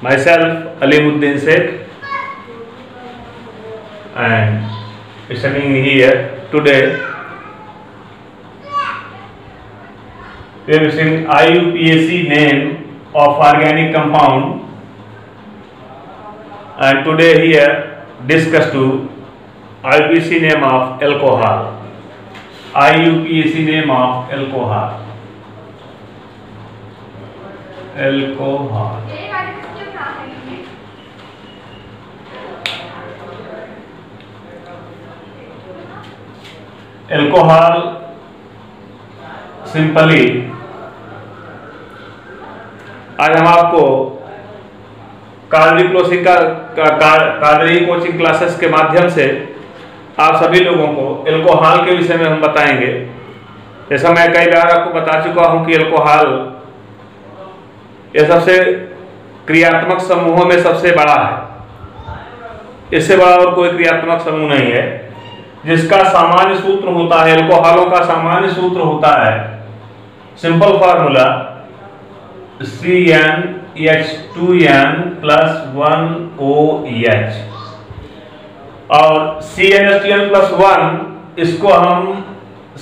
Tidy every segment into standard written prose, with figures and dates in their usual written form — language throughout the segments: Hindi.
myself Alimuddin Sheikh and studying here today. We have seen IUPAC name of organic compound, and today here discuss to IUPAC name of alcohol. IUPAC name of alcohol. Alcohol. Alcohol simply आज हम आपको कादरी कोचिंग क्लासेस के माध्यम से आप सभी लोगों को अल्कोहल के विषय में हम बताएंगे। जैसा मैं कई बार आपको बता चुका हूं कि अल्कोहल यह सबसे क्रियात्मक समूहों में सबसे बड़ा है। इससे बड़ा और कोई क्रियात्मक समूह नहीं है जिसका सामान्य सूत्र होता है। अल्कोहलों का सामान्य सूत्र होता है सिंपल फार्मूला CnH2n + 1OH और CnH2n + 1 इसको हम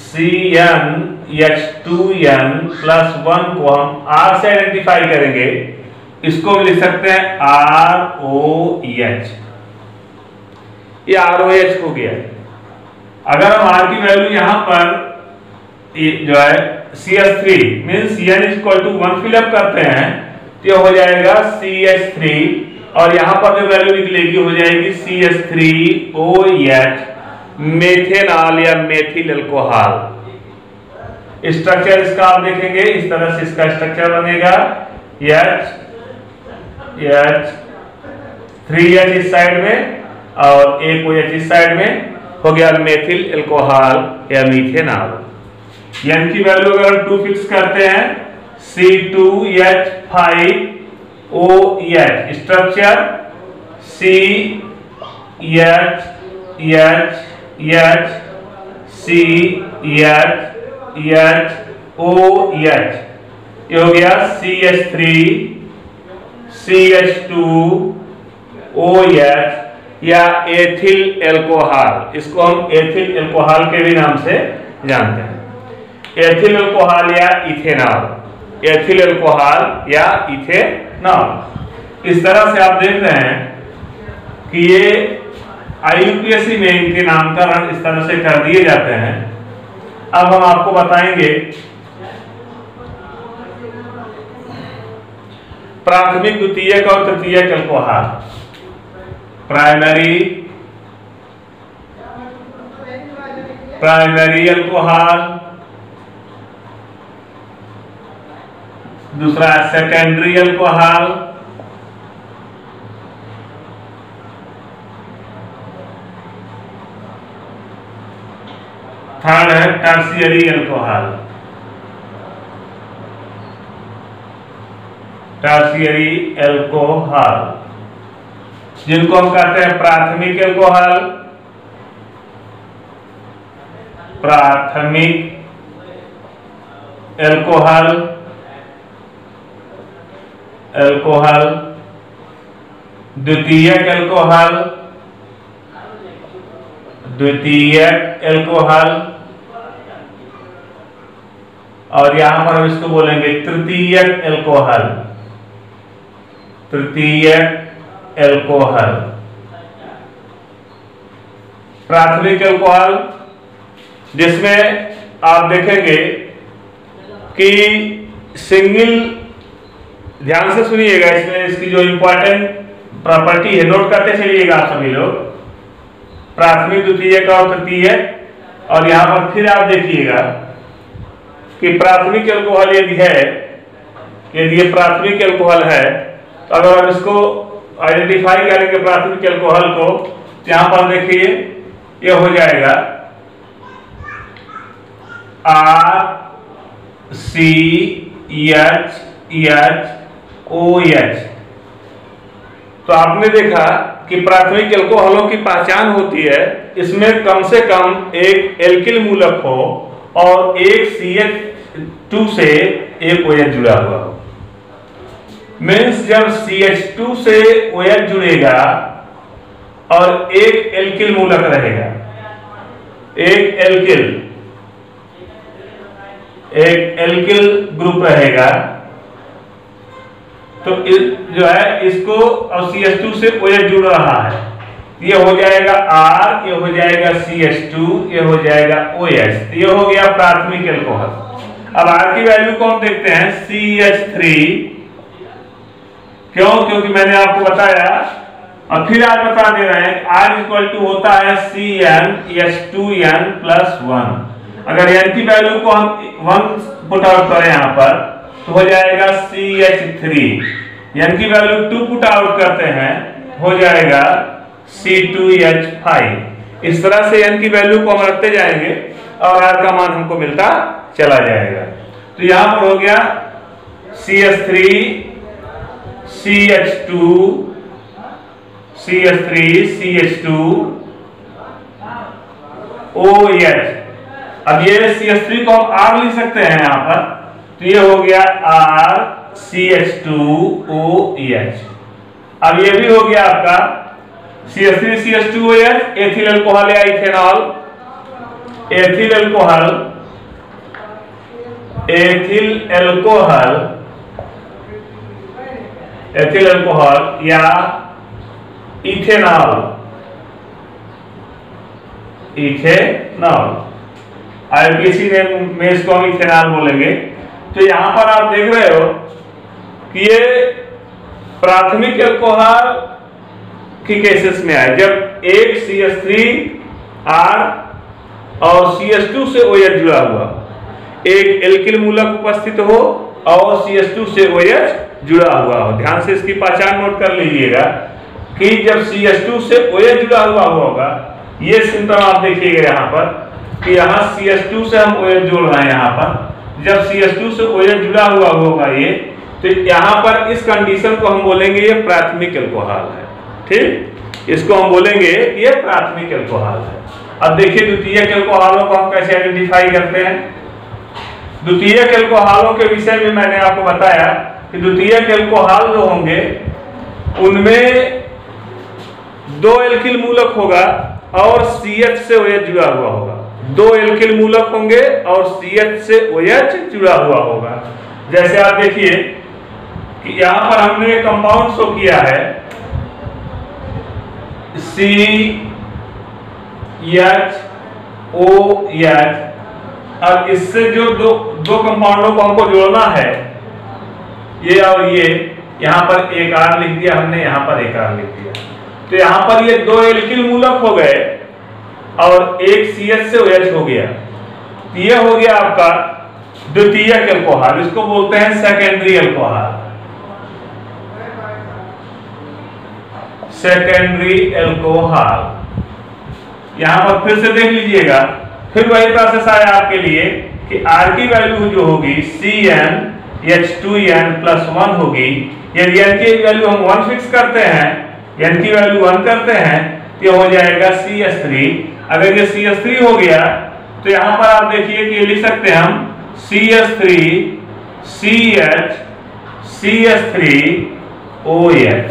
CnH2n + 1 को हम R से आइडेंटिफाई करेंगे। इसको भी लिख सकते हैं ROH। ये ROH हो गया। अगर हम R की वैल्यू यहां पर जो है CH3 मीन Cn=1 फिलअप करते हैं तो ये हो जाएगा CH3 और यहां पर जो वैल्यू निकलेगी हो जाएगी CH3OH मेथेनॉल या मेथिल अल्कोहल। स्ट्रक्चर इसका आप देखेंगे इस तरह से इसका स्ट्रक्चर बनेगा। H3H इस साइड में और एक OH इस साइड में हो गया मेथिल अल्कोहल या मीथेनॉल। N की वैल्यू अगर 2 फिक्स करते हैं C2H5OH स्ट्रक्चर CHOH ये हो गया CH3CH2OH या एथिल अल्कोहल। इसको हम एथिल अल्कोहल के भी नाम से जानते हैं। एथिल अल्कोहल या इथेनॉल, एथिल अल्कोहल या इथेनॉल। इस तरह से आप देख रहे हैं कि ये IUPAC में इनके नामकरण इस तरह से कर दिए जाते हैं। अब हम आपको बताएंगे प्राथमिक, द्वितीयक और तृतीयक अल्कोहल। प्राइमरी अल्कोहल, दूसरा सेकेंडरी अल्कोहल, थर्ड है टर्शियरी अल्कोहल। टर्शियरी अल्कोहल जिनको हम कहते हैं प्राथमिक अल्कोहल, प्राथमिक अल्कोहल, द्वितीयक अल्कोहल, और यहां पर हम इसको बोलेंगे तृतीयक अल्कोहल। प्राथमिक अल्कोहल जिसमें आप देखेंगे कि सिंगल, ध्यान से सुनिएगा, इसमें इसकी जो इंपॉर्टेंट प्रॉपर्टी है नोट करते चलिएगा आप सभी लोग। प्राथमिक, द्वितीयक और तृतीयक, और यहां पर फिर आप देखिएगा कि प्राथमिक अल्कोहल यदि ये प्राथमिक अल्कोहल है तो अगर हम इसको आइडेंटिफाई करेंगे प्राथमिक अल्कोहल को, तो यहां पर देखिए ये हो जाएगा RCHOH। तो आपने देखा कि प्राथमिक अल्कोहलों की पहचान होती है इसमें कम से कम एक एल्किल मूलक हो और एक CH2 से एक OH जुड़ा हुआ हो। मीन्स जब CH2 से OH जुड़ेगा और एक एल्किल मूलक रहेगा, एक एल्किल ग्रुप रहेगा, तो जो है इसको और CH2 से OH जुड़ रहा है, ये हो जाएगा R, ये हो जाएगा CH2, ये हो जाएगा OH, ये हो गया प्राथमिक एल्कोहल। अब R की वैल्यू को हम देखते हैं CH3, क्यों? क्योंकि मैंने आपको बताया और फिर आज बता दे रहे हैं R इक्वल टू होता है CnH2n + 1। अगर n की वैल्यू को हम 1 पुट आउट करें यहाँ पर तो हो जाएगा CH3, n की वैल्यू 2 पुट आउट करते हैं हो जाएगा C2H5। इस तरह से n की वैल्यू को हम रखते जाएंगे और R का मान हमको मिलता चला जाएगा। तो यहां पर हो गया CH3 CH2 CH3 CH2 OH। अब ये CH3 को हम R लिख सकते हैं यहां पर, तो ये हो गया R CH2OH। अब ये भी हो गया आपका CH3 CH2OH एथिल अल्कोहल या इथेनॉल, एथिल अल्कोहल या इथेनॉल, IUPAC में इसको हम इथेनॉल बोलेंगे। तो यहां पर आप देख रहे हो कि ये प्राथमिक अल्कोहल की केसेस में है, जब एक CH3R और CH2 से OH जुड़ा हुआ, एक एल्किल मूलक उपस्थित हो और CH2 से OH जुड़ा हुआ हो। ध्यान से इसकी पहचान नोट कर लीजिएगा कि जब CH2 से OH जुड़ा हुआ होगा, ये सिम्टम आप देखिएगा यहाँ पर कि यहाँ CH2 से हम OH जोड़ रहे हैं, यहाँ पर जब CH2 से OH जुड़ा हुआ होगा ये, तो यहाँ पर इस कंडीशन को हम बोलेंगे ये प्राथमिक अल्कोहल है। ठीक, इसको हम बोलेंगे ये प्राथमिक अल्कोहल है। अब देखिए द्वितीयक अल्कोहलों को हम कैसे आइडेंटिफाई करते हैं। द्वितीयक अल्कोहलों के विषय में मैंने आपको बताया कि द्वितीयक अल्कोहल जो होंगे उनमें 2 एल्किल मूलक होगा और CH से OH जुड़ा हुआ होगा, 2 एल्किल मूलक होंगे और CH से OH जुड़ा हुआ होगा। जैसे आप देखिए कि यहां पर हमने कंपाउंड शो किया है CHOH। अब इससे जो दो कंपाउंडों को हमको जोड़ना है, ये और ये, यहां पर एक R लिख दिया हमने, यहां पर एक R लिख दिया, तो यहां पर ये 2 एल्किल मूलक हो गए और एक CH से OH हो गया। तो ये हो गया आपका द्वितीयक अल्कोहल, इसको बोलते हैं सेकेंडरी अल्कोहल। सेकेंडरी अल्कोहल यहां पर फिर से देख लीजिएगा, फिर वही प्रोसेस आया आपके लिए कि R की वैल्यू जो होगी CnH2n + 1 होगी। यदि n की वैल्यू हम 1 फिक्स करते हैं, n की वैल्यू 1 करते हैं तो ये हो जाएगा CH3। अगर ये CH3 हो गया तो यहां पर आप देखिए कि ये लिख सकते हैं हम CH3 CH CH3OH।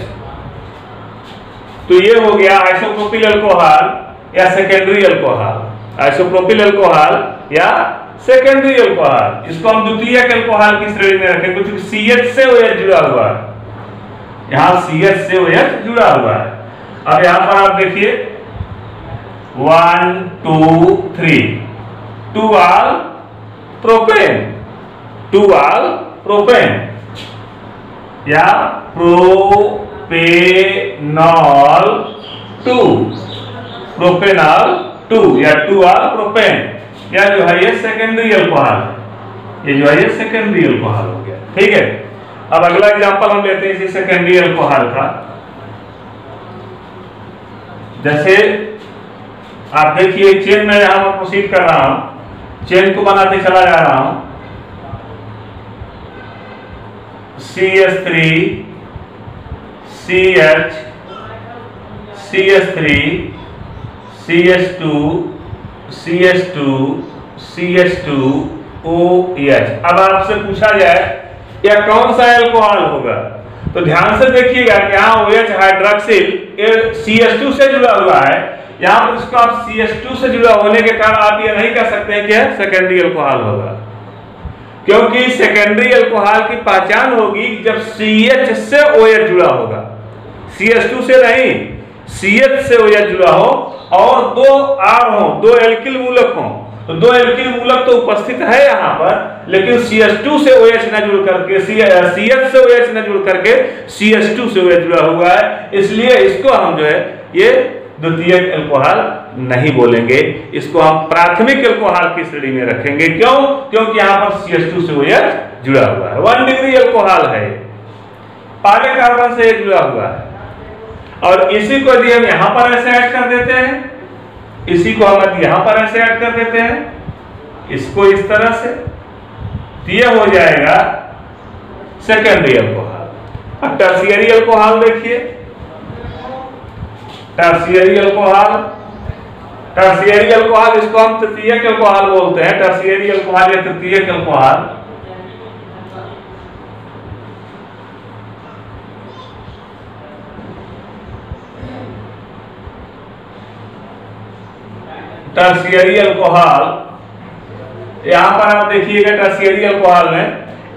तो ये हो गया आइसोप्रोपिल अल्कोहल या सेकेंडरी अल्कोहल, आइसोप्रोपिल अल्कोहल या सेकेंडरी अल्कोहल। इसको हम द्वितीयक अल्कोहल की श्रेणी में रखें क्योंकि CH से OH जुड़ा हुआ है, यहाँ CH से OH जुड़ा हुआ है। अब यहाँ पर आप देखिए 1 2 3 2-all प्रोपेन, 2-all प्रोपेन या प्रोपेनॉल 2, प्रोपेनॉल 2 या 2-all प्रोपेन, या जो है ये सेकेंडरी अल्कोहल, ये जो है ये सेकेंडरी अल्कोहल हो गया। ठीक है, अब अगला एग्जांपल हम लेते हैं इसी सेकेंडरी अल्कोहल का। जैसे आप देखिए चेन में यहां मैं प्रोसीड कर रहा हूं, चेन को बनाते चला जा रहा हूं, CH3 CH CH3 CH2 CH2 CH2OH। अब आपसे पूछा जाए यह कौन सा अल्कोहल होगा, तो ध्यान से देखिएगा कि यहाँ OH हाइड्रॉक्सिल CH2 से जुड़ा हुआ है, यहाँ पर इसको आप CH2 से जुड़ा होने के कारण आप ये नहीं कह सकते हैं कि सेकेंडरी अल्कोहल होगा, क्योंकि सेकेंडरी अल्कोहल की पहचान होगी जब CH से OH जुड़ा होगा, CH2 से नहीं, CH से OH जुड़ा हो और दो R हो, दो एल्किल मूलक हो। तो दो एल्किल मूलक तो उपस्थित है यहाँ पर, लेकिन CH2 से OH न जुड़ करके CH से OH न जुड़ करके CH2 से OH जुड़ा हुआ है, इसलिए इसको हम जो है ये द्वितीयक अल्कोहल नहीं बोलेंगे, इसको हम प्राथमिक अल्कोहल की श्रेणी में रखेंगे। क्यों? क्योंकि यहाँ पर CH2 से OH जुड़ा हुआ है, 1 डिग्री अल्कोहल है, पहले कार्बन से जुड़ा हुआ है। और इसी को यदि हम यहाँ पर ऐसे ऐड कर देते हैं, इसी को हम यहां पर ऐसे ऐड कर देते हैं, इसको इस तरह से, तो ये हो जाएगा सेकेंडरी अल्कोहल। अब टर्शियरी अल्कोहल देखिए, टर्शियरी अल्कोहल, टर्शियरी अल्कोहल इसको हम तृतीयक अल्कोहल बोलते हैं, टर्शियरी अल्कोहल या तृतीयक अल्कोहल। टर्शियरी अल्कोहल, यहां पर आप देखिएगा टर्शियरी अल्कोहल में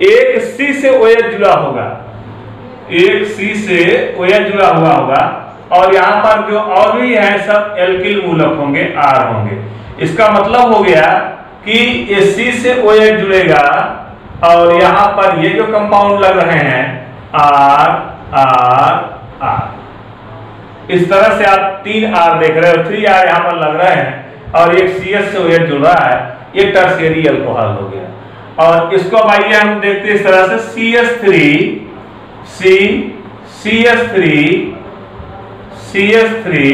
एक C से OH जुड़ा होगा, एक C से OH जुड़ा हुआ होगा, और यहाँ पर जो और भी है सब एल्किल मूलक होंगे, R होंगे। इसका मतलब हो गया कि ये C से OH जुड़ेगा और यहाँ पर ये जो कंपाउंड लग रहे हैं R R R, इस तरह से आप 3 R देख रहे हो, 3 R यहाँ पर लग रहे हैं और एक CH से OH जुड़ रहा है, ये टर्शियरी अल्कोहल हो गया। और इसको आइए हम देखते हैं इस तरह से CH3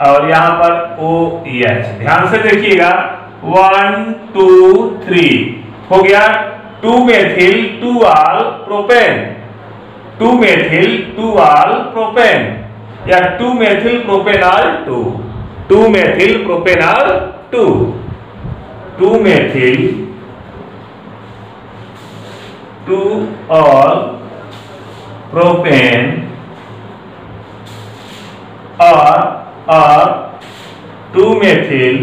और यहां पर OH, ध्यान से देखिएगा 1 2 3 हो गया 2 मेथिल 2 आल प्रोपेन, 2 मेथिल 2 आल प्रोपेन या 2 methyl propanol 2, 2 methyl propanol 2, 2 methyl 2 all propane और 2 मेथिल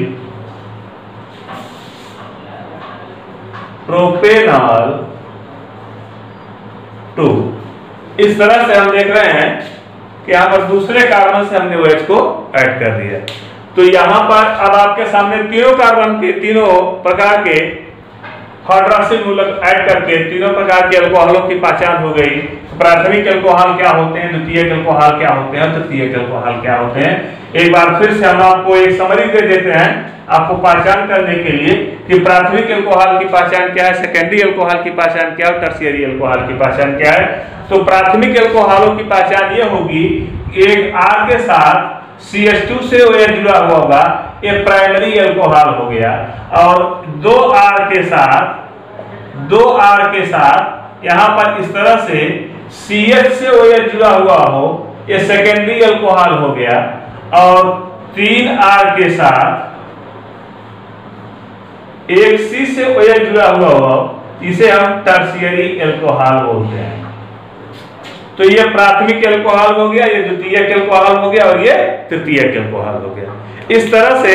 प्रोपेनॉल 2। इस तरह से हम देख रहे हैं कि यहाँ पर दूसरे कार्बन से हमने OH को ऐड कर दिया। तो यहाँ पर अब आपके सामने तीनों कार्बन के, तीनों प्रकार के हाइड्रॉक्सिल मूलक ऐड करके तीनों प्रकार के अल्कोहलों की पहचान हो गई। प्राथमिक अल्कोहल क्या होते हैं, द्वितीयक अल्कोहल क्या होते हैं, तृतीयक अल्कोहल क्या होते हैं। एक बार फिर से हम आपको एक समरी दे देते हैं आपको पहचान करने के लिए कि प्राथमिक अल्कोहल की पहचान क्या है, सेकेंडरी अल्कोहल की पहचान क्या है, टर्शियरी अल्कोहल की पहचान क्या है। तो प्राथमिक अल्कोहलों की पहचान ये होगी, एक R के साथ CH2 से OH जुड़ा हुआ होगा, ये प्राइमरी अल्कोहल हो गया। और 2 R के साथ यहाँ पर इस तरह से CH से OH जुड़ा हुआ हो, ये सेकेंडरी अल्कोहल हो गया। और 3 R के साथ एक C से OH जुड़ा हुआ हो, इसे हम टर्शियरी अल्कोहल बोलते हैं। तो ये प्राथमिक अल्कोहल हो गया, ये द्वितीयक अल्कोहल हो गया और ये तृतीयक अल्कोहल हो गया। इस तरह से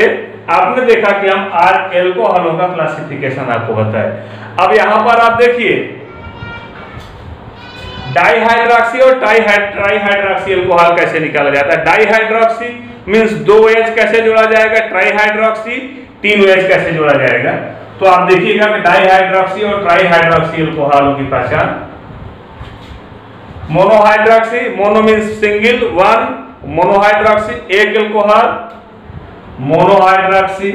आपने देखा कि हम आज अल्कोहलों का क्लासिफिकेशन आपको बताया। अब यहां पर आप देखिए डाइहाइड्रॉक्सी और ट्राइहाइड्रॉक्सी अल्कोहल कैसे निकाला जाता है। डाइहाइड्रॉक्सी मींस 2 OH कैसे जोड़ा जाएगा, ट्राइहाइड्रॉक्सी 3 OH कैसे जोड़ा जाएगा। तो आप देखिएगा कि डाइहाइड्रॉक्सी और ट्राइहाइड्रॉक्सी अल्कोहलों की पहचान। मोनोहाइड्रॉक्सी, मोनो मींस सिंगल, 1 मोनोहाइड्रॉक्सी एक अल्कोहल, मोनोहाइड्रॉक्सी।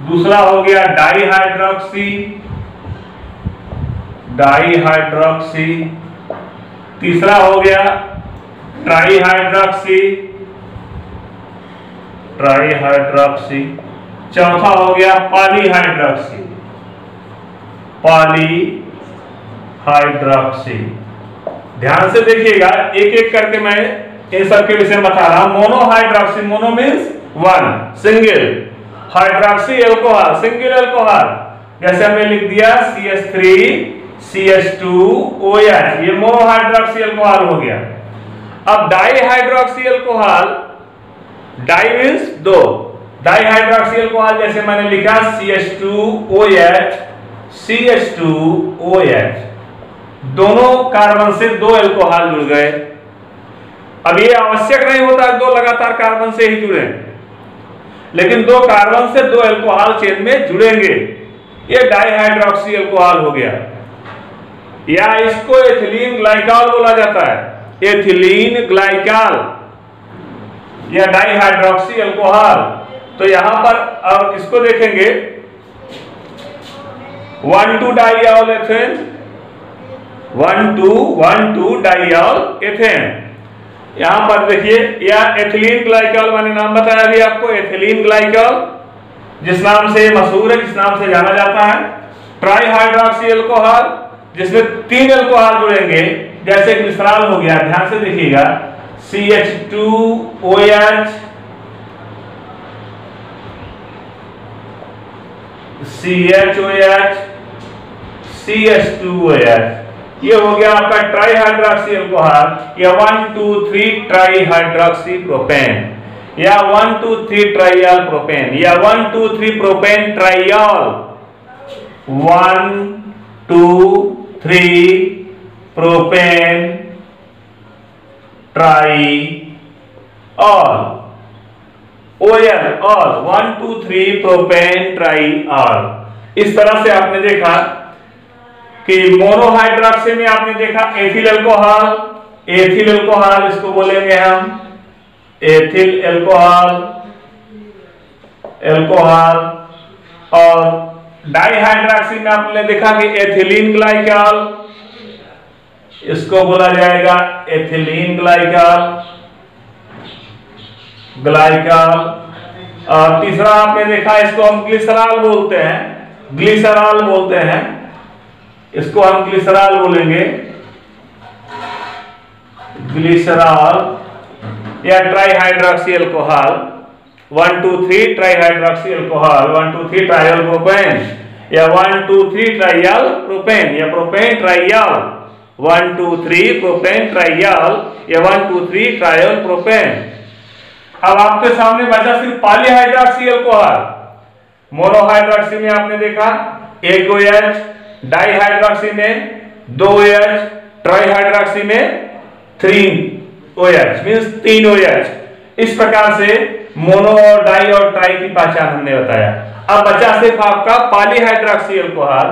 दूसरा हो गया डाइहाइड्रॉक्सी। तीसरा हो गया ट्राइहाइड्रॉक्सी। चौथा हो गया पॉलीहाइड्रॉक्सी। ध्यान से देखिएगा, एक एक करके मैं इन सब के विषय में बता रहा हूं। Monohydroxy, mono means 1 single, hydroxy alcohol, single alcohol, जैसे हमने लिख दिया CH3CH2OH, ये मोनोहाइड्रॉक्सी एल्कोहल हो गया। अब डाईहाइड्रॉक्सी एल्कोहल, डाई मींस दो, डाईहाइड्रॉक्सी एल्कोहल जैसे मैंने लिखा CH2OH, CH2OH, दोनों कार्बन से दो एल्कोहल जुड़ गए। अब ये आवश्यक नहीं होता दो लगातार कार्बन से ही जुड़े, लेकिन दो कार्बन से दो एल्कोहल चेन में जुड़ेंगे, ये डाईहाइड्रॉक्सी एल्कोहल हो गया। या इसको एथिलीन ग्लाइकॉल बोला जाता है, एथिलीन ग्लाइकॉल या डाईहाइड्रॉक्सी एल्कोहल। तो यहां पर अब इसको देखेंगे 1,2-डाइऑल एथेन, 1,2 डाइऑल एथेन। यहां पर देखिए, या एथिलीन ग्लाइकॉल मैंने नाम बताया अभी आपको, एथिलीन ग्लाइकॉल जिस नाम से मशहूर है, जिस नाम से जाना जाता है। ट्राईहाइड्रॉक्सी एल्कोहल जिसमें तीन एल्कोहल जुड़ेंगे, जैसे ग्लिसरॉल हो गया, ध्यान से देखिएगा CH2OH, CHOH, CH2OH, ये हो गया आपका ट्राईहाइड्रॉक्सी एल्कोहल, या 1,2,3 ट्राईहाइड्रॉक्सी प्रोपेन, या 1,2,3 ट्राइऑल प्रोपेन, या 1,2,3 propane triol, 1,2,3 propane triol, OL ol, 1,2,3 propane triol. इस तरह से आपने देखा कि मोनोहाइड्रॉक्सी में आपने देखा एथिल अल्कोहल, एथिल अल्कोहल इसको बोलेंगे हम एथिल अल्कोहल, अल्कोहल। और डाईहाइड्रॉक्सी में आपने देखा कि एथिलीन ग्लाइकॉल, इसको बोला जाएगा एथिलीन ग्लाइकॉल, ग्लाइकॉल। और तीसरा आपने देखा, इसको हम ग्लिसरॉल बोलते हैं, ग्लिसरॉल बोलते हैं, इसको हम ग्लिसरॉल बोलेंगे, ग्लिसरॉल या ट्राईहाइड्रॉक्सी एल्कोहल, 1,2,3 ट्राईहाइड्रॉक्सी एल्कोहल, 1,2,3 ट्राइऑल प्रोपेन, या 1,2,3 ट्राइऑल प्रोपेन, या प्रोपेन ट्राइऑल, 1,2,3 प्रोपेन ट्राइऑल, या 1,2,3 ट्राइऑल प्रोपेन। अब आपके सामने बचा सिर्फ पॉलीहाइड्रॉक्सी एल्कोहल। मोनोहाइड्रॉक्सी में आपने देखा 1 OH, डाईहाइड्रॉक्सी में 2 OH, ट्राईहाइड्रॉक्सी में 3 OH, मींस 3 OH। इस प्रकार से मोनो और डाई और ट्राई की पहचान हमने बताया। अब बचा सिर्फ आपका पॉलीहाइड्रॉक्सी एल्कोहल।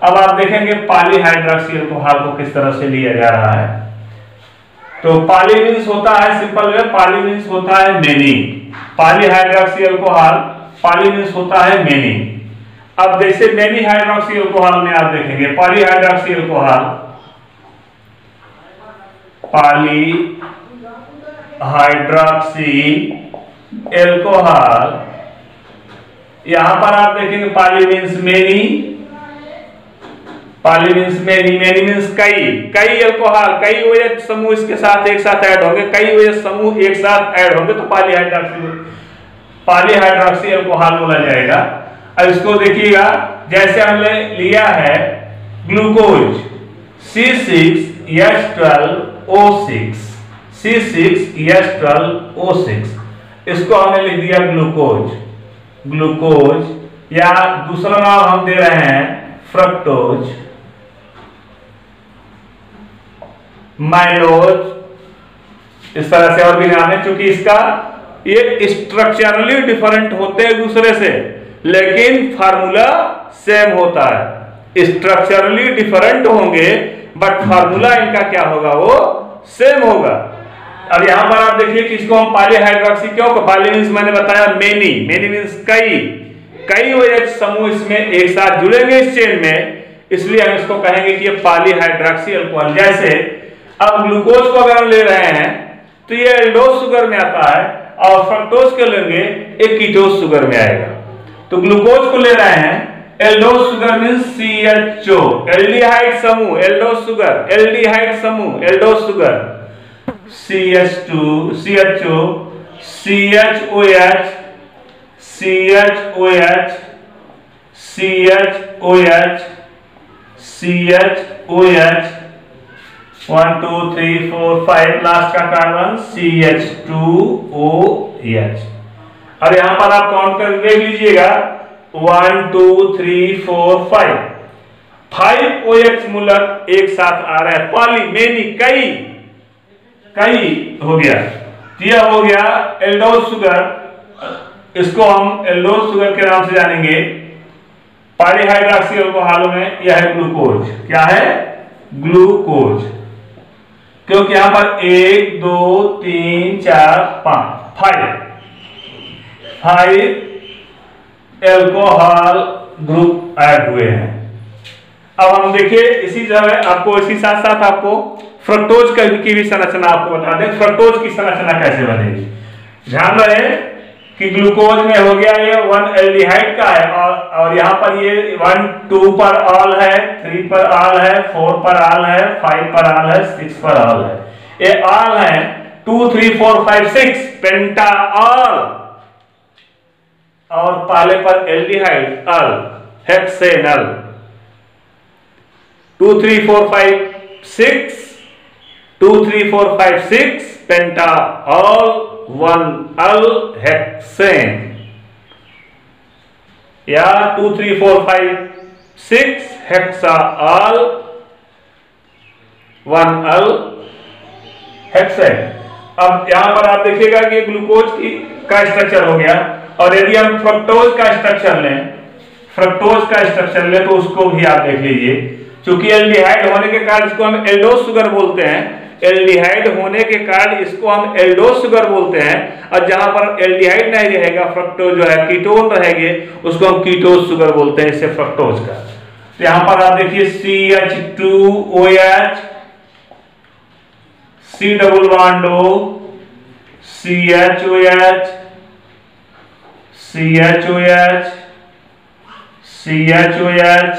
अब आप देखेंगे पॉलीहाइड्रॉक्सी एल्कोहल को किस तरह से लिया जा रहा है। तो पॉली मींस होता है, सिंपल वे, पॉली मींस होता है मेनी, पॉलीहाइड्रॉक्सी एल्कोहल, पॉली मींस होता है मेनी। अब जैसे मेनी हाइड्रॉक्सी एल्कोहल में आप देखेंगे पॉलीहाइड्रॉक्सी एल्कोहल, पॉलीहाइड्रॉक्सी एल्कोहल, यहां पर आप देखेंगे poly means many, poly means many, many means कई, कई एल्कोहल, कई OH समूह इसके साथ एक साथ ऐड होंगे, कई OH समूह एक साथ ऐड होंगे, तो पॉलीहाइड्रॉक्सी एल्कोहल बोला जाएगा। अब इसको देखिएगा, जैसे हमने लिया है ग्लूकोज C6H12O6, C6H12O6, इसको हमने लिख दिया ग्लूकोज, ग्लूकोज, या दूसरा नाम हम दे रहे हैं फ्रक्टोज, माइलोज, इस तरह से और भी नाम है। चूंकि इसका ये स्ट्रक्चरली डिफरेंट होते हैं दूसरे से, लेकिन फार्मूला सेम होता है। स्ट्रक्चरली डिफरेंट होंगे बट फार्मूला इनका क्या होगा, वो सेम होगा। अब यहां पर आप देखिए कि इसको हम पॉलीहाइड्रॉक्सी क्यों, पॉली मींस मैंने बताया मेनी, मेनी मींस कई, कई OH समूह इसमें एक साथ जुड़ेंगे इस चेन में, इसलिए हम इसको कहेंगे कि ये पॉलीहाइड्रॉक्सी एल्कोहल। जैसे अब ग्लूकोज को अगर हम ले रहे हैं तो ये एल्डोज शुगर में आता है, और फ्रक्टोज को लेंगे एक कीटोज शुगर में आएगा। तो ग्लूकोज को ले रहे हैं, aldose sugar means CHO, aldehyde समूह, एल्डोज शुगर, एल्डिहाइड समूह, aldose sugar, CH2, CHO, CHOH, CHOH CHOH CHOH 1 2 3 4 5 last का कार्बन CH2OH। और यहां पर आप काउंट कर देख लीजिएगा 1 2 3 4 5 OH मूलक एक साथ आ रहा है, पॉली मेनी कई हो गया। यह हो गया एल्डोज शुगर, इसको हम एल्डोज शुगर के नाम से जानेंगे। पॉलीहाइड्रॉक्सी अल्कोहलों में यह है ग्लूकोज। क्या है? ग्लूकोज। क्योंकि यहां पर 1 2 3 4 5 एल्कोहल ग्रुप ऐड हुए हैं। अब हम देखिए इसी जगह आपको इसी साथ साथ आपको फ्रक्टोज की भी संरचना आपको बता दें, फ्रक्टोज की संरचना कैसे बनेगी। ध्यान रहे कि ग्लूकोज में हो गया ये 1 एल्डिहाइड का है और यहाँ पर ये 1 2 पर ऑल है, 3 पर ऑल है, 4 पर ऑल है, 5 पर ऑल है, 6 पर ऑल है। ये ऑल है 2 3 4 5 6 पेंटाऑल और पहले पर एल्डिहाइड अल हेक्सेनल 2 3 4 5 6 2 3 4 5 6 पेंटाऑल 1 अल हेक्सेन या 2 3 4 5 6 हेक्साऑल 1 अल हेक्सेन। अब यहां पर आप देखिएगा कि ग्लूकोज का स्ट्रक्चर हो गया। और यदि हम फ्रक्टोज का स्ट्रक्चर लें तो उसको भी आप देख लीजिए। चूंकि एल्डिहाइड होने के कारण इसको हम एल्डोज शुगर बोलते हैं, एल्डिहाइड होने के कारण इसको हम एल्डोज शुगर बोलते हैं। और जहां पर एल्डिहाइड नहीं रहेगा, फ्रक्टोज जो है कीटोन रहेंगे, उसको हम कीटोज शुगर बोलते हैं, इससे फ्रक्टोज का। तो यहां पर आप देखिए CH2OH C double bond O CHOH CHOH CHOH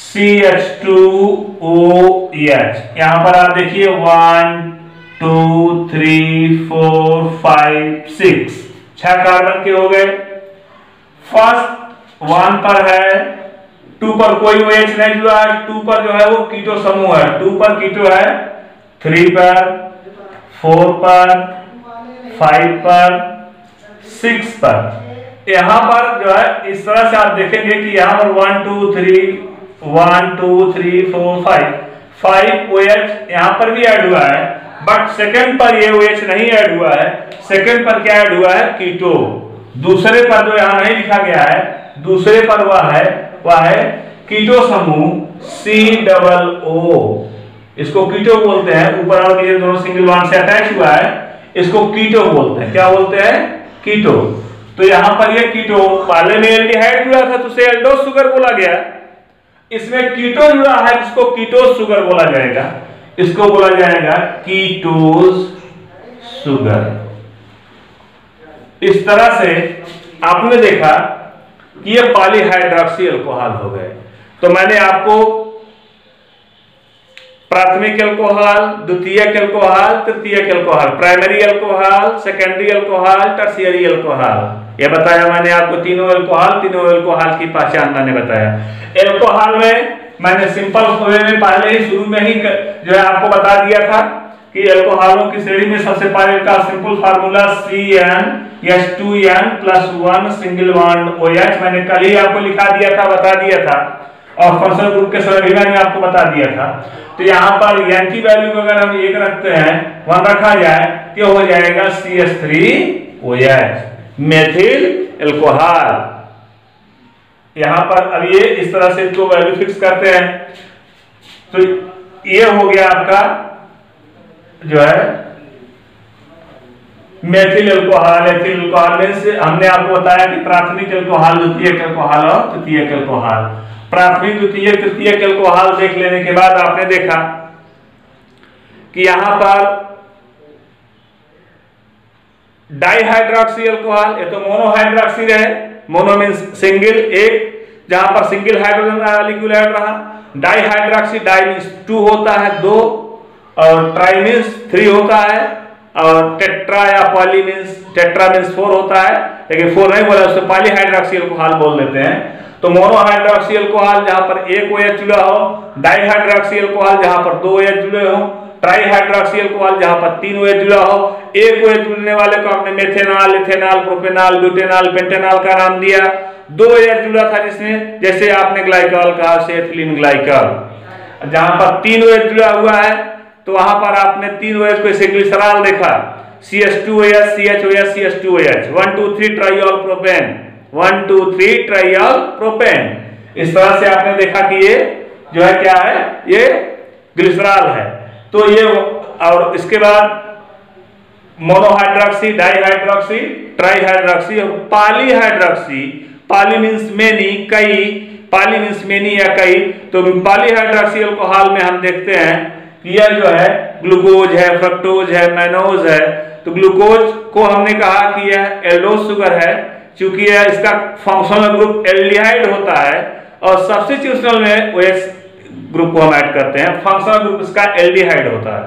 CH2OH। यहां पर आप देखिए 1 2 3 4 5 6 6 कार्बन के हो गए। फर्स्ट 1 पर है, 2 पर कोई OH नहीं जुड़ा है, 2 पर जो है वो कीटो समूह है, 2 पर कीटो है, 3 पर 4 पर 5 पर 6 पर। यहां पर जो है इस तरह से आप देखेंगे कि यहां पर 1 2 3 4 5 OH यहां पर भी ऐड हुआ है, बट सेकंड पर ये OH नहीं ऐड हुआ है। सेकंड पर क्या ऐड हुआ है? कीटो। दूसरे पर जो यहां नहीं लिखा गया है, दूसरे पर वह है कीटो समूह COO। इसको कीटो बोलते हैं। ऊपर और नीचे दोनों सिंगल बॉन्ड से अटैच हुआ है, इसको कीटो बोलते हैं। क्या बोलते हैं? कीटो। तो यहां पर ये कीटो पहले में एल्डिहाइड जुड़ा था तो उसे एल्डोज शुगर बोला गया, इसमें कीटो जुड़ा है जिसको कीटोज शुगर बोला जाएगा, इसको बोला जाएगा कीटोज शुगर। इस तरह से आपने देखा कि ये पॉलीहाइड्रॉक्सी अल्कोहल हो गए। तो मैंने आपको प्राथमिक अल्कोहल, द्वितीयक अल्कोहल, तृतीयक alcohol, primary alcohol, secondary alcohol, tertiary alcohol, यह बताया मैंने आपको। तीनों अल्कोहल की पहचान मैंने बताया। अल्कोहल में मैंने सिंपल वे में पहले ही शुरू में ही जो है आपको बता दिया था कि अल्कोहलों की श्रेणी में सबसे पहले का simple formula CnH2n+1 single bond OH मैंने कल ही आपको लिखा दिया था, बता दिया था। और फंक्शनल ग्रुप के समय भी मैंने आपको बता दिया था। तो यहाँ पर n की वैल्यू को अगर हम 1 रखते हैं, 1 रखा जाए तो हो जाएगा CH3OH मेथिल अल्कोहल। यहाँ पर अब ये इस तरह से इसको वैल्यू फिक्स करते हैं। तो ये हो गया आपका जो है मेथिल अल्कोहल। एथिल अल्कोहल में से हमने आपको बताया कि प्राथमिक अल्कोहल, द्वितीयक अल्कोहल और तृतीयक अल्कोहल। प्राथमिक, द्वितीयक, तृतीयक अल्कोहल देख लेने के बाद आपने देखा कि यहां पर डाइहाइड्रॉक्सी अल्कोहल, ये तो मोनोहाइड्रॉक्सी रहे। मोनो मींस सिंगल, एक, जहां पर सिंगल हाइड्रोजन मॉलिक्यूल ऐड रहा। डाइहाइड्रॉक्सी, डाई मींस 2 होता है 2, और ट्राई मींस 3 होता है, और टेट्रा या पॉली मीन्स, टेट्रा मीन्स 4 होता है, लेकिन 4 नहीं बोला, उससे पॉली हाइड्रोक्सी अल्कोहल बोल देते हैं। तो मोनो हाइड्रोक्सी अल्कोहल जहां पर एक OH जुड़ा हो, डाई हाइड्रोक्सी अल्कोहल जहां पर 2 OH जुड़े हो, ट्राई हाइड्रोक्सी अल्कोहल जहां पर 3 OH जुड़ा हो। एक OH जुड़ने वाले को आपने methanol, ethanol, propanol, butanol, pentanol का नाम दिया। 2 OH जुड़ा था जिसमें, जैसे आपने ग्लाइकॉल कहा से एथिलीन ग्लाइकॉल। जहां पर 3 OH जुड़ा हुआ है तो वहां पर आपने 3 OH को ऐसे ग्लिसरॉल देखा, CH2OH, CHOH, CH2OH, 1 2 3 triol propane, 1 2 3 triol propane. इस तरह से आपने देखा कि ये जो है क्या है, ये ग्लिसरॉल है। तो ये, और इसके बाद मोनोहाइड्रोक्सी, डाईहाइड्रोक्सी, ट्राईहाइड्रोक्सी और पॉलीहाइड्रोक्सी। पॉली मींस मेनी, कई, पॉली मींस मेनी या कई। तो पॉलीहाइड्रोक्सी अल्कोहल में हम देखते हैं कि यह जो है ग्लूकोज है, फ्रक्टोज है, मैनोज है। तो ग्लूकोज को हमने कहा कि यह एल्डोज शुगर है, क्योंकि यह इसका फंक्शनल ग्रुप एल्डिहाइड होता है, और सब्स्टिट्यूशनल में OH ग्रुप को हम ऐड करते हैं, फंक्शनल ग्रुप इसका एल्डिहाइड होता है,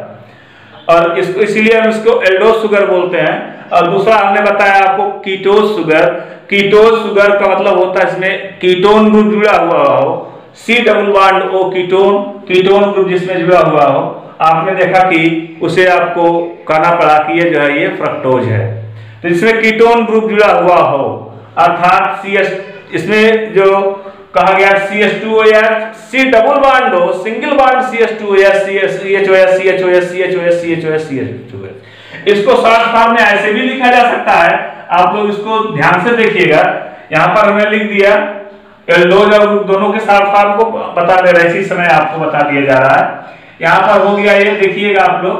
और इसको इसीलिए हम इसको एल्डोज शुगर बोलते हैं। और दूसरा हमने बताया आपको कीटोज शुगर। कीटोज शुगर का मतलब होता है इसमें कीटोन ग्रुप जुड़ा हुआ हो, C double bond O ketone, ketone group जिसमें जुड़ा हुआ हो, आपने देखा कि उसे आपको कहना पड़ा कि ये जो है ये फ्रक्टोज है। तो इसमें कीटोन ग्रुप जुड़ा हुआ हो, अर्थात CH, इसमें जो कहा गया CH2OH, C डबल बॉन्ड हो, single bond CH2OH, CHOH, CHOH, CHOH, CHOH, CHOH। इसको शॉर्ट फॉर्म में ऐसे भी लिखा जा सकता है, आप लोग इसको ध्यान से देखिएगा। यहाँ पर हमने लिख दिया एल्डोज और दोनों के शॉर्ट फॉर्म को बता दे रहे, इसी समय आपको बता दिया जा रहा है। यहाँ पर हो गया ये, देखिएगा आप लोग,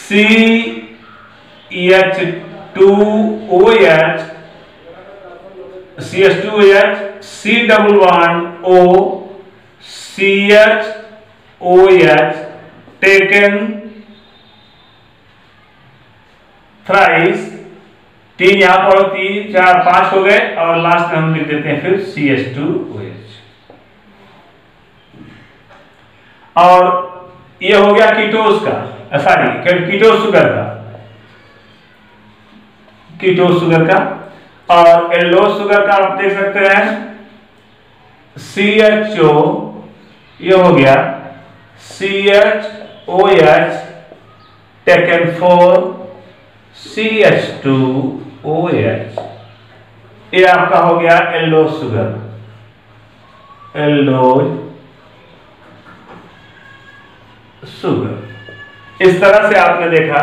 CH2OH, CH2OH, C double bond O, CHOH taken thrice, 3 यहाँ पर 3 4 5 हो गए, और लास्ट में हम लिख देते हैं फिर CH2OH। और ये हो गया कीटोज का, सॉरी कीटोज शुगर का, कीटोज शुगर का। और एल्डोज शुगर का आप देख सकते हैं CHO, ये हो गया CHOH टेकन 4 CH2OH, ये आपका हो गया एल्डोज शुगर, एल्डोज शुगर। इस तरह से आपने देखा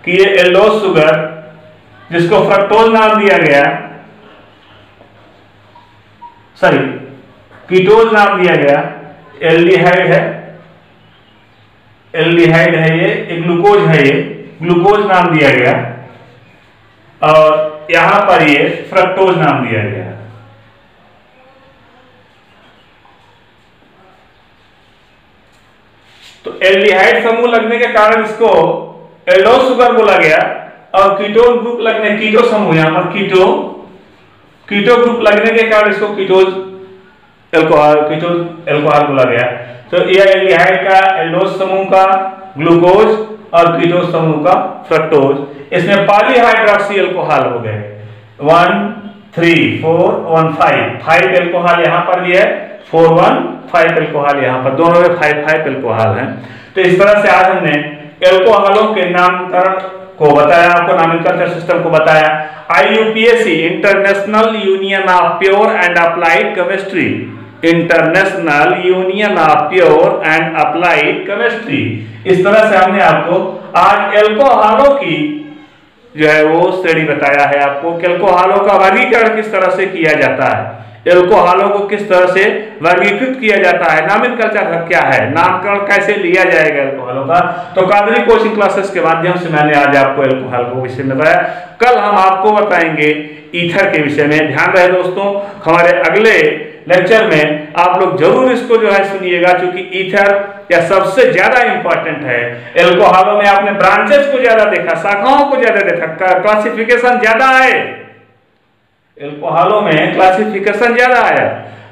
कि ये एल्डोज शुगर, जिसको फ्रक्टोज नाम दिया गया, सॉरी कीटोज नाम दिया गया, एल्डिहाइड है, एल्डिहाइड है ये, ग्लूकोज है, ये ग्लूकोज नाम दिया गया, और यहां पर ये फ्रक्टोज नाम दिया गया। तो एल्डिहाइड समूह लगने के कारण इसको एल्डोज शुगर बोला गया, और कीटोन ग्रुप लगने, कीटो समूह, यहां पर कीटो ग्रुप लगने के कारण इसको कीटोज एल्कोहल बोला गया। तो यह एल्डिहाइड का, एल्डोज समूह का ग्लूकोज, और कीटोज समूह का फ्रक्टोज। इसमें पॉलीहाइड्रोक्सी अल्कोहल हो गए, 1 3 4 1 5 एल्कोहल यहां पर भी है, 4 1 5 एल्कोहल यहां पर, दोनों में 5 एल्कोहल हैं। तो इस तरह से आज हमने एल्कोहलों के नामकरण को बताया, आपको नॉमेनक्लेचर सिस्टम को बताया। IUPAC, international union of pure and applied chemistry, international union of pure and applied chemistry. इस तरह से हमने आपको आज एल्कोहलों की जो है वो श्रेणी बताया है आपको, कि एल्कोहलों का वर्गीकरण किस तरह से किया जाता है, एल्कोहलों को किस तरह से वर्गीकृत किया जाता है, नॉमेनक्लेचर क्या है, नामकरण कैसे लिया जाएगा एल्कोहलों का। तो कादरी कोचिंग क्लासेस के माध्यम से मैंने आज आपको एल्कोहल को विषय में बताया। कल हम आपको बताएंगे ईथर के विषय में। ध्यान रहे दोस्तों, हमारे अगले लेक्चर में आप लोग जरूर इसको जो है सुनिएगा, क्योंकि ईथर या सबसे ज्यादा इंपॉर्टेंट है। एल्कोहलों में आपने ब्रांचेस को ज्यादा देखा, शाखाओं को ज्यादा देखा, क्लासिफिकेशन ज्यादा है, एल्कोहलों में क्लासिफिकेशन ज्यादा आया।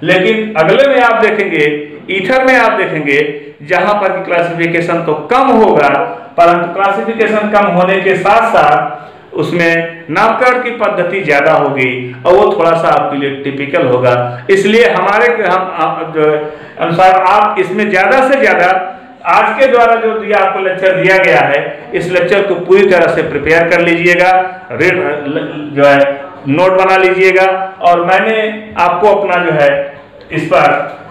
लेकिन अगले में आप देखेंगे, ईथर में आप देखेंगे जहां पर क्लासिफिकेशन तो कम होगा, परंतु क्लासिफिकेशन कम होने के साथ साथ उसमें नामकरण की पद्धति ज्यादा होगी और वो थोड़ा सा आपके लिए टिपिकल होगा। इसलिए हमारे अनुसार आप इसमें ज्यादा से ज्यादा आज के द्वारा जो दिया आपको लेक्चर दिया गया है, इस लेक्चर को पूरी तरह से प्रिपेयर कर लीजिएगा, जो है नोट बना लीजिएगा। और मैंने आपको अपना जो है इस पर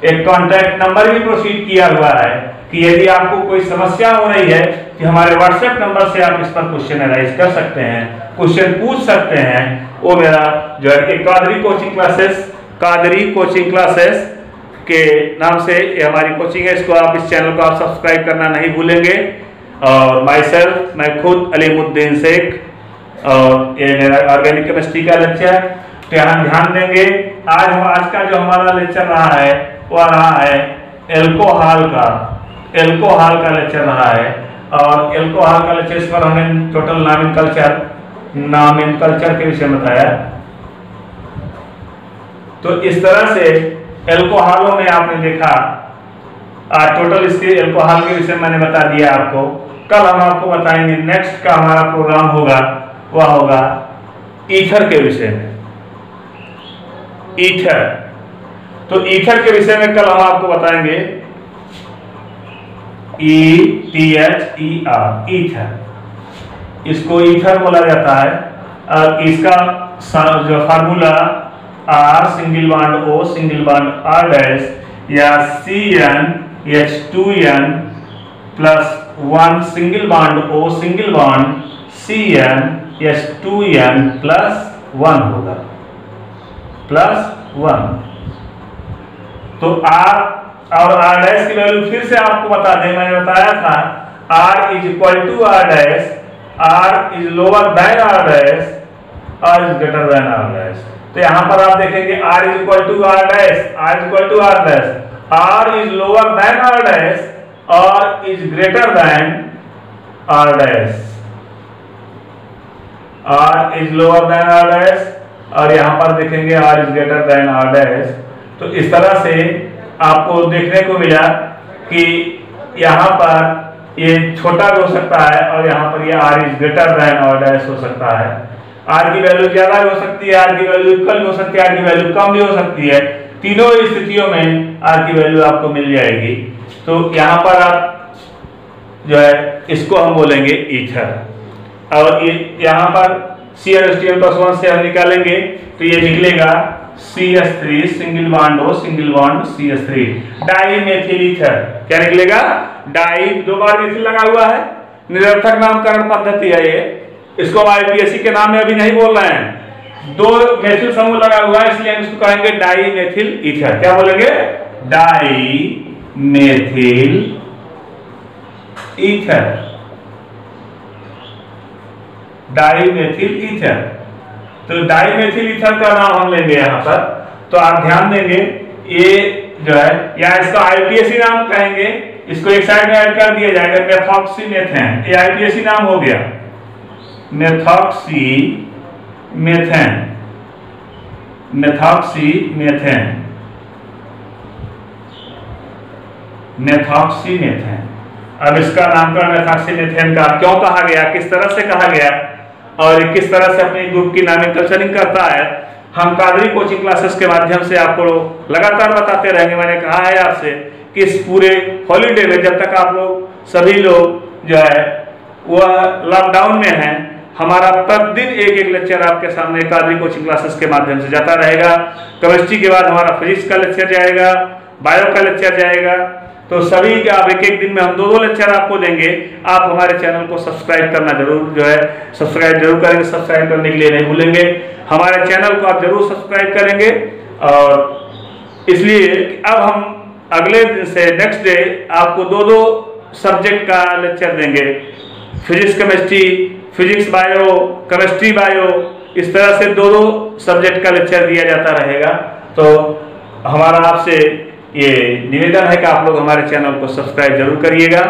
एक कॉन्टैक्ट नंबर भी प्रोसीड किया हुआ है कि यदि आपको कोई समस्या हो रही है कि हमारे व्हाट्सएप नंबर से आप इस पर क्वेश्चन अराइज कर सकते हैं, क्वेश्चन पूछ सकते हैं। वो मेरा जो है कादरी कोचिंग क्लासेस के नाम से ये हमारी कोचिंग है। इसको आप, इस चैनल को आप सब्सक्राइब करना नहीं भूलेंगे। और माइसेल्फ, मैं खुद अलीमुद्दीन शेख, और ये मेरा ऑर्गेनिक केमिस्ट्री का लेक्चर, तो यहाँ ध्यान देंगे। आज का जो हमारा लेक्चर रहा है वह रहा है एल्कोहल का लेक्चर रहा है। और एल्कोहल का लेक्चर, इस पर हमने टोटल नॉमेनकल्चर के विषय में बताया। तो इस तरह से एल्कोहलों में आपने देखा, टोटल इसके एल्कोहल के विषय मैंने बता दिया आपको। कल हम आपको बताएंगे, नेक्स्ट का हमारा प्रोग्राम होगा वह होगा ईथर के विषय में। ईथर, तो ईथर के विषय में कल हम आपको बताएंगे ETHER, ईथर। इसको ईथर बोला जाता है। और इसका जो formula R single bond O single bond R dash या CnH2n plus 1 single bond O single bond CnH2n plus 1 होगा, प्लस 1। तो R और R डैश की वैल्यू फिर से आपको बता दें, मैंने बताया था R is equal to R dash, R is lower than R dash, R is greater than R dash. तो यहाँ पर आप देखेंगे R is equal to R dash, R is equal to R dash, R is lower than R dash, R is greater than R dash, R is lower than R dash, और यहाँ पर देखेंगे R is greater than R dash. तो इस तरह से आपको देखने को मिला कि यहाँ पर ये छोटा भी हो सकता है और यहाँ पर ये R is greater than R dash हो सकता है। R की वैल्यू ज्यादा भी हो सकती है, R की वैल्यू इक्वल भी हो सकती है, R की वैल्यू कम भी हो सकती है। तीनों स्थितियों में R की वैल्यू आपको मिल जाएगी। तो यहाँ पर आप जो है इसको हम बोलेंगे ईथर। और यहाँ पर CnH2n+1 से हम निकालेंगे तो ये निकलेगा CH3 single bond O single bond CH3, dimethyl ether. क्या निकलेगा? डाई, 2 बार मेथिल लगा हुआ है, निरर्थक नामकरण पद्धति है ये। इसको हम IUPAC के नाम में अभी नहीं बोल रहे हैं। 2 मेथिल समूह लगा हुआ है, इसलिए हम इसको कहेंगे डाई मेथिल ईथर। क्या बोलेंगे? Dimethyl ether, dimethyl ether. तो डाई मेथिल ईथर का नाम हम लेंगे यहाँ पर। तो आप ध्यान देंगे, ये जो है या इसका IUPAC नाम कहेंगे, इसको एक साइड में ऐड कर दिया जाएगा, मेथॉक्सीमेथेन। ये IUPAC नाम हो गया, मेथॉक्सीमेथेन, मेथॉक्सीमेथेन, मेथॉक्सीमेथेन। अब इसका नामकरण मेथॉक्सीमेथेन का क्यों कहा गया, किस तरह से कहा गया और किस तरह से अपने ग्रुप की नॉमेनक्लेचरिंग करता है, हम कादरी कोचिंग क्लासेस के माध्यम से आपको लगातार बताते रहेंगे। मैंने कहा है आपसे कि इस पूरे हॉलीडे में, जब तक आप लोग सभी लोग जो है वह लॉकडाउन में हैं, हमारा प्रतिदिन एक लेक्चर आपके सामने कादरी कोचिंग क्लासेस के माध्यम से जाता रहेगा। केमिस्ट्री के बाद हमारा फिजिक्स का लेक्चर जाएगा, बायो का लेक्चर जाएगा। तो सभी के आप एक दिन में हम 2 लेक्चर आपको देंगे। आप हमारे चैनल को सब्सक्राइब करना जरूर जो है सब्सक्राइब जरूर करेंगे, सब्सक्राइब करने के लिए नहीं भूलेंगे। हमारे चैनल को आप जरूर सब्सक्राइब करेंगे। और इसलिए अब हम अगले दिन से नेक्स्ट डे आपको 2 सब्जेक्ट का लेक्चर देंगे, physics chemistry, physics bio, chemistry bio, इस तरह से 2 सब्जेक्ट का लेक्चर दिया जाता रहेगा। तो हमारा आपसे ये निवेदन है कि आप लोग हमारे चैनल को सब्सक्राइब जरूर करिएगा।